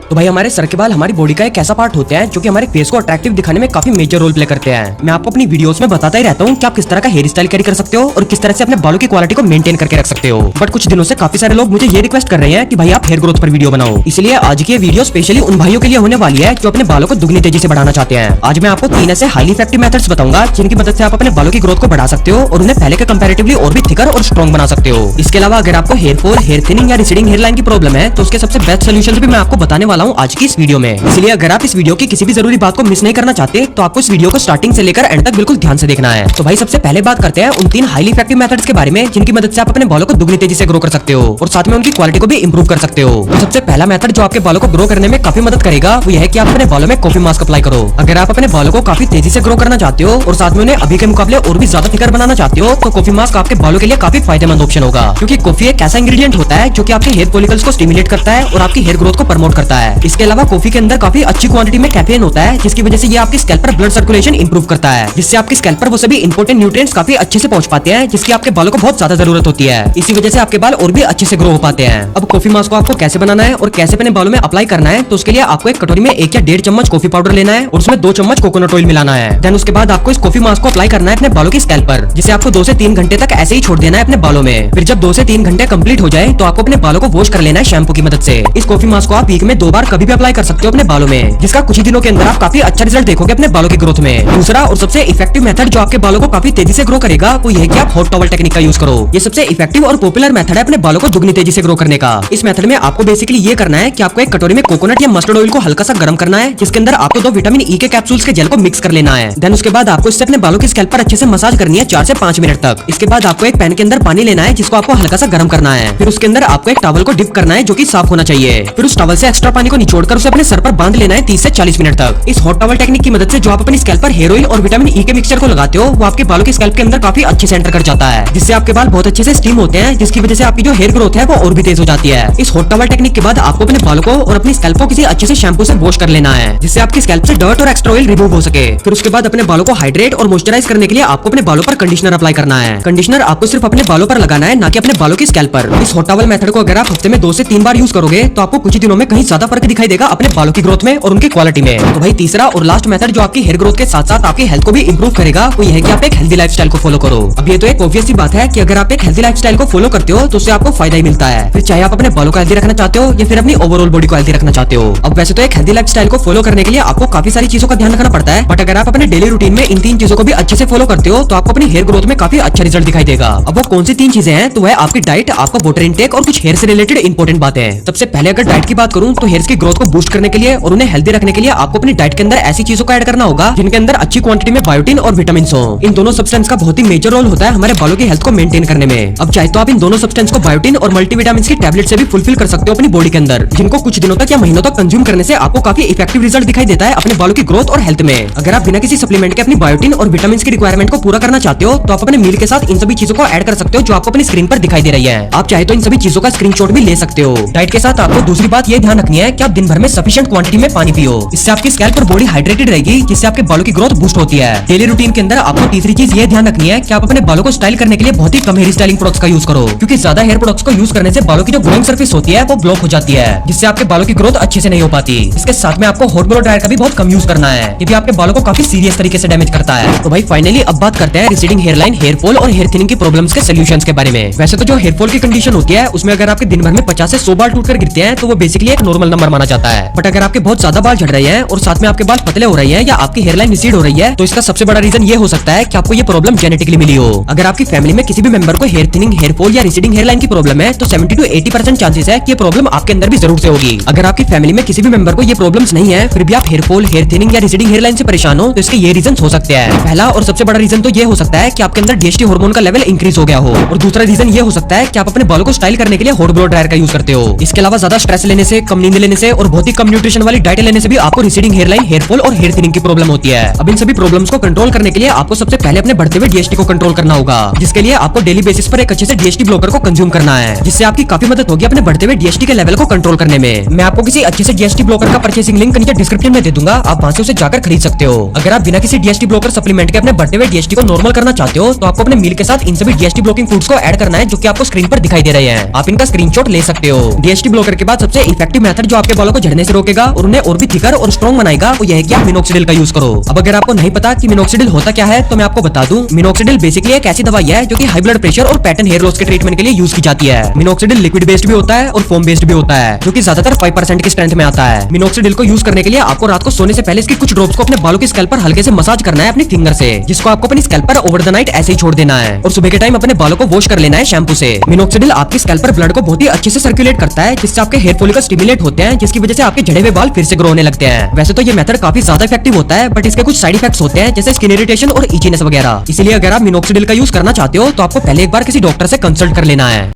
तो भाई हमारे सर के बाल हमारी बॉडी का एक ऐसा पार्ट होते हैं जो कि हमारे फेस को अट्रैक्टिव दिखाने में काफी मेजर रोल प्ले करते हैं। मैं आपको अपनी वीडियोस में बताता ही रहता हूँ कि आप किस तरह का हेयर स्टाइल कैरी कर सकते हो और किस तरह से अपने बालों की क्वालिटी को मेंटेन करके रख सकते हो। बट कुछ दिनों से काफी सारे लोग मुझे ये रिक्वेस्ट कर रहे हैं कि भाई आप हेयर ग्रोथ पर वीडियो बनाओ, इसलिए आज की ये वीडियो स्पेशली उन भाइयों के लिए होने वाली है जो अपने बालों को दुगनी तेजी से बढ़ाना चाहते हैं। आज मैं आपको 3 ऐसे हाईली इफेक्टिव मेथड्स बताऊंगा जिनकी मदद से आप अपने बालों की ग्रोथ को बढ़ा सकते हो और उन्हें पहले के कंपैरेटिवली और भी थिकर और स्ट्रॉन्ग बना सकते हो। इसके अलावा अगर आपको हेयर फॉल, हेयर थिनिंग या रिसीडिंग हेयर लाइन की प्रॉब्लम है तो उसके सबसे बेस्ट सोल्यूशन भी मैं आपको बताने वाला हूँ आज की इस वीडियो में। इसलिए अगर आप इस वीडियो की किसी भी जरूरी बात को मिस नहीं करना चाहते तो आपको इस वीडियो को स्टार्टिंग से लेकर एंड तक बिल्कुल ध्यान से देखना है। तो भाई सबसे पहले बात करते हैं उन 3 हाईली इफेक्टिव मेथड्स के बारे में जिनकी मदद से आप अपने बालों को दुगनी तेजी से ग्रो कर सकते हो और साथ में उनकी क्वालिटी को भी इंप्रूव कर सकते हो। तो सबसे पहला मेथड जो आपके बालों को ग्रो करने में काफी मदद करेगा वो यह है कि आप अपने बालों में कॉफी मास्क अप्लाई करो। अगर आप अपने बालों को काफी तेजी से ग्रो करना चाहते हो और साथ में उन्हें अभी के मुकाबले और भी ज्यादा थिकर बनाना चाहते हो तो कॉफी मास्क आपके बालों के लिए काफी फायदेमंद ऑप्शन होगा, क्योंकि कॉफी एक ऐसा इंग्रेडिएंट होता है जो कि आपके हेयर फॉलिकल्स को स्टिमुलेट करता है और आपकी हेयर ग्रोथ को प्रमोट करता है। इसके अलावा कॉफी के अंदर काफी अच्छी क्वांटिटी में कैफीन होता है जिसकी वजह से ये आपकी स्कैल्प पर ब्लड सर्कुलेशन इंप्रूव करता है, जिससे आपकी स्कैल्प पर वो सभी इंपॉर्टेंट न्यूट्रिएंट्स काफी अच्छे से पहुंच पाते हैं जिसकी आपके बालों को बहुत ज्यादा जरूरत होती है। इसी वजह से आपके बाल और भी अच्छे से ग्रो हो पाते हैं। अब कॉफी मास्क को आपको कैसे बनाना है और कैसे अपने बालों में अप्लाई करना है तो उसके लिए आपको एक कटोरी में 1 या 1.5 चम्मच कॉफी पाउडर लेना है और उसमें 2 चम्मच कोकोनट ऑयल मिलाना है। देन उसके बाद आपको इस कॉफी मास्क को अप्लाई करना है अपने बालों की स्कैल्प पर, जिसे आपको 2 से 3 घंटे तक ऐसे ही छोड़ देना है अपने बालों में। फिर जब 2 से 3 घंटे कंप्लीट हो जाए तो आपको अपने बालों को वॉश कर लेना है शैम्पू की मदद से। इस कॉफी मास्क को आप वीक में 2 बार कभी भी अप्लाई कर सकते हो अपने बालों में, जिसका कुछ ही दिनों के अंदर आप काफी अच्छा रिजल्ट देखोगे अपने बालों की ग्रोथ में। दूसरा और सबसे इफेक्टिव मेथड जो आपके बालों को काफी तेजी से ग्रो करेगा वो यह है कि आप हॉट टॉवल टेक्निक का यूज करो। ये सबसे इफेक्टिव और पॉपुलर मेथड है अपने बालों को दुगनी तेजी से ग्रो करने का। इस मेथड में आपको बेसिकली ये करना है कि आपको एक कटोरी में कोकोनट या मस्टर्ड ऑयल को हल्का सा गर्म करना है, जिसके अंदर आपको 2 विटामिन ई के कैप्सूल्स के जेल को मिक्स कर लेना है। देन उसके बाद आपको इससे अपने बालों की स्कैल्प पर अच्छे से मसाज करनी है 4 से 5 मिनट तक। इसके बाद आपको एक पैन के अंदर पानी लेना है जिसको आपको हल्का सा गर्म करना है। फिर उसके अंदर आपको एक टॉवल को डिप करना है जो कि साफ होना चाहिए। फिर उस टॉवल से एक्स्ट्रा पानी को निचोड़कर उसे अपने सर पर बांध लेना है 30 से 40 मिनट तक। इस हॉट टॉवल टेक्निक की मदद से जो आप अपनी स्कैल्प पर हेयर ऑयल और विटामिन ई के मिक्सचर को लगाते हो वो आपके बालों की स्कैल्प के अंदर काफी अच्छे से एंटर कर जाता है, जिससे आपके बाल बहुत अच्छे से स्टीम होते हैं, जिसकी वजह से आपकी जो हेयर ग्रोथ है वो और भी तेज हो जाती है। इस हॉट टॉवल टेक्निक के बाद आपको अपने बालों को और अपनी स्कैल्प को किसी अच्छे से शैम्पू से वॉश कर लेना है, जिससे आपकी स्कैल्प से डर्ट और एक्स्ट्रा ऑयल रिमूव हो सके। फिर उसके बाद अपने बालों को हाइड्रेट और मॉइस्चराइज करने के लिए आपको अपने बालों पर कंडीशनर अप्लाई करना है। कंडीशनर आपको सिर्फ अपने बालों पर लगाना है, ना कि अपने बालों की स्कैल्प पर। इस हॉट टॉवल मेथड को अगर आप हफ्ते में 2 से 3 बार यूज करोगे तो आपको कुछ ही दिनों में कहीं ज्यादा फर्क दिखाई देगा अपने बालों की ग्रोथ में और उनकी क्वालिटी में। तो भाई तीसरा और लास्ट मेथड जो आपकी हेयर ग्रोथ के साथ साथ आपकी हेल्थ को भी इंप्रूव करेगा वो यह है कि आप एक हेल्दी लाइफस्टाइल को फॉलो करो। अब ये तो एक ऑब्वियस सी बात है कि अगर आप एक हेल्दी लाइफस्टाइल को फॉलो करते हो तो उससे आपको फायदा ही मिलता है, फिर चाहे आप अपने बालों को हेल्दी रखना चाहते हो या फिर अपनी ओवरऑल बॉडी को हेल्दी रखना चाहते हो। अब वैसे तो एक हेल्दी लाइफस्टाइल को फॉलो करने के लिए आपको काफी सारी चीजों का ध्यान रखना पड़ता है, बट अगर आप अपने डेली रूटीन में इन 3 चीजों को भी अच्छे से फॉलो करते हो तो आपको अपनी हेयर ग्रोथ में काफी अच्छा रिजल्ट दिखाई देगा। अब वो कौन सी 3 चीजें हैं तो वह आपकी डाइट, आपका वाटर इंटेक और कुछ हेयर से रिलेटेड इंपॉर्टेंट बातें हैं। सबसे पहले अगर डाइट की बात करूं तो हेयर्स की ग्रोथ को बूस्ट करने के लिए और उन्हें हेल्दी रखने के लिए आपको अपनी डाइट के अंदर ऐसी चीजों को ऐड करना होगा जिनके अंदर अच्छी क्वांटिटी में बायोटिन और विटामिन हो। इन दोनों सब्सटेंस का बहुत ही मेजर रोल होता है हमारे बालों की हेल्थ को मेंटेन करने में। अब चाहे तो आप इन दोनों सब्सटेंस को बायोटिन और मल्टीविटामिन की टैबलेट से भी फुलफिल कर सकते हो अपनी बॉडी के अंदर, जिनको कुछ दिनों तक या महीनों तक कंज्यूम करने से आपको काफी इफेक्टिव रिजल्ट दिखाई देता है अपने बालों की ग्रोथ और हेल्थ में। अगर आप बिना किसी सप्लीमेंट के अपनी बायोटिन और विटामिन की रिक्वायरमेंट को पूरा करना चाहते हो तो आप अपने मील के साथ इन सभी चीजों को ऐड कर सकते हो जो आपको अपनी स्क्रीन पर दिखाई दे रही है। आप चाहे तो इन सभी चीजों का स्क्रीनशॉट भी ले सकते हो। डाइट के साथ आपको दूसरी बात ये ध्यान रखनी है कि आप दिन भर में सफिशिएंट क्वांटिटी में पानी पियो। इससे आपकी स्कैल्प और बॉडी हाइड्रेटेड रहेगी, जिससे आपके बालों की ग्रोथ बूस्ट होती है। डेली रूटीन के अंदर आपको तीसरी चीज ये ध्यान रखनी है कि आप अपने बालों को स्टाइल करने के लिए बहुत ही कम हेयर स्टाइलिंग प्रोडक्ट्स का यूज करो, क्योंकि ज्यादा हेयर प्रोडक्ट्स को यूज करने से बालों की जो ग्रोइंग सरफेस होती है वो ब्लॉक हो जाती है, जिससे आपके बालों की ग्रोथ अच्छे से नहीं हो पाती। इसके साथ में आपको हॉट ब्लो ड्रायर का भी बहुत कम यूज करना है, ये भी आपके बालों को काफी सीरियस तरीके से डैमेज करता है। तो भाई फाइनली अब बात करते हैं receding hair line, hair fall और हेयर थिनिंग की प्रॉब्लम्स के सोल्यूशंस के बारे में। वैसे तो जो हेयर फॉल की कंडीशन होती है उसमें अगर आपके दिन भर में 50 से 100 बाल टूटकर गिरते हैं तो वो बेसिकली एक नॉर्मल नंबर माना जाता है। बट अगर आपके बहुत ज्यादा बाल झड़ रहे हैं और साथ में आपके बाल पतले हो रहे हैं या आपकी हेयर लाइन रिसीड हो रही है तो इसका सबसे बड़ा रीजन ये हो सकता है कि आपको ये प्रॉब्लम जेनेटिकली मिली हो। अगर आपकी फैमिली में किसी भी मेंबर को हेयर थिनिंग, हेयर फॉल या रिसीडिंग हेयर लाइन की प्रॉब्लम है तो 70 to 80% चांसेस है कि ये प्रॉब्लम आपके अंदर भी जरूर से होगी। अगर आपकी फैमिली में किसी भी मेंबर को ये प्रॉब्लम्स नहीं है फिर भी आप हेयर फॉल, हेयर थिनिंग या रिसीडिंग हेयर लाइन से परेशान हो तो इसके ये रीजन हो सकते हैं। पहला और सबसे बड़ा रीजन तो ये हो सकता है कि आपके अंदर डीएचटी हार्मोन का लेवल इंक्रीज हो गया हो, और दूसरा रीजन ये हो सकता है कि आप अपने बालों को स्टाइल करने के लिए हॉट ब्लो ड्रायर का यूज करते हो। इसके अलावा ज्यादा स्ट्रेस लेने से, कम नींद लेने से और बहुत ही कम न्यूट्रिशन वाली डाइट लेने से भी आपको receding hair line, hair fall और हेयर थिनिंग की प्रॉब्लम होती है। अब इन सभी प्रॉब्लम्स को कंट्रोल करने के लिए आपको सबसे पहले अपने बढ़ते हुए डीएचटी को कंट्रोल करना होगा, जिसके लिए आपको डेली बेसिस पर एक अच्छे से डीएचटी ब्लॉकर को कंज्यूम करना है, जिससे आपकी काफी मदद होगी अपने बढ़ते हुए डीएचटी के लेवल को कंट्रोल करने में। मैं आपको किसी अच्छे से डीएचटी ब्लॉकर का परचेसिंग लिंक नीचे डिस्क्रिप्शन में दे दूंगा, आप वहां से उसे जाकर खरीद सकते हो। अगर आप बिना किसी डीएचटी ब्लॉकर सप्लीमेंट के अपने बढ़ते हुए डीएचटी को नॉर्मल करना चाहते हो तो आपको अपने मील के साथ इन सभी डीएचटी ब्लॉकिंग फूड्स को ऐड करना है जो कि आपको स्क्रीन पर दिखाई दे रहे हैं। आप इनका स्क्रीनशॉट ले सकते हो। डीएचटी ब्लॉकर के बाद सबसे इफेक्टिव मेथड जो जो आपके बालों को झड़ने से रोकेगा और उन्हें और भी थिकर और स्ट्रॉन्ग बनाएगा वो यह है कि आप मिनोक्सिडिल का यूज करो। अब अगर आपको नहीं पता कि मिनोक्सिडिल होता क्या है तो मैं आपको बता दूं। मिनोक्सिडिल बेसिकली एक ऐसी दवाई है जो कि हाई ब्लड प्रेशर और पैटर्न हेयर लॉस के ट्रीटमेंट के लिए यूज की जाती है। मिनोक्सिडिल लिक्विड बेस्ड भी होता है और फोम बेस्ड भी होता है, जो कि ज्यादातर 5% की स्ट्रेंथ में आता है। मिनोक्सिडिल को यूज करने के लिए आपको रात को सोने से पहले इसकी कुछ ड्रॉप्स को अपने बालों की स्कैल्प पर हल्के से मसाज करना है अपनी फिंगर से, जिसको आपको अपनी स्कैल्प पर ओवर द नाइट ऐसे ही छोड़ देना है और सुबह के टाइम अपने बालों को वॉश कर लेना है शैम्पू से। मिनोक्सिडिल आपकी स्कैल्प पर ब्लड को बहुत ही अच्छे से सर्कुलेट करता है, जिससे आपके हेयर फॉलिकल स्टिमुलेट होते हैं, जिसकी वजह से आपके झड़े हुए बाल फिर से ग्रो होने लगते हैं। वैसे तो ये मेथड काफी ज्यादा इफेक्टिव होता है, बट इसके कुछ साइड इफेक्ट्स होते हैं जैसे स्किन इरिटेशन और इचीनेस वगैरह। इसलिए अगर आप मिनोक्सिडिल का यूज करना चाहते हो तो आपको पहले एक बार किसी डॉक्टर से कंसल्ट कर लेना है।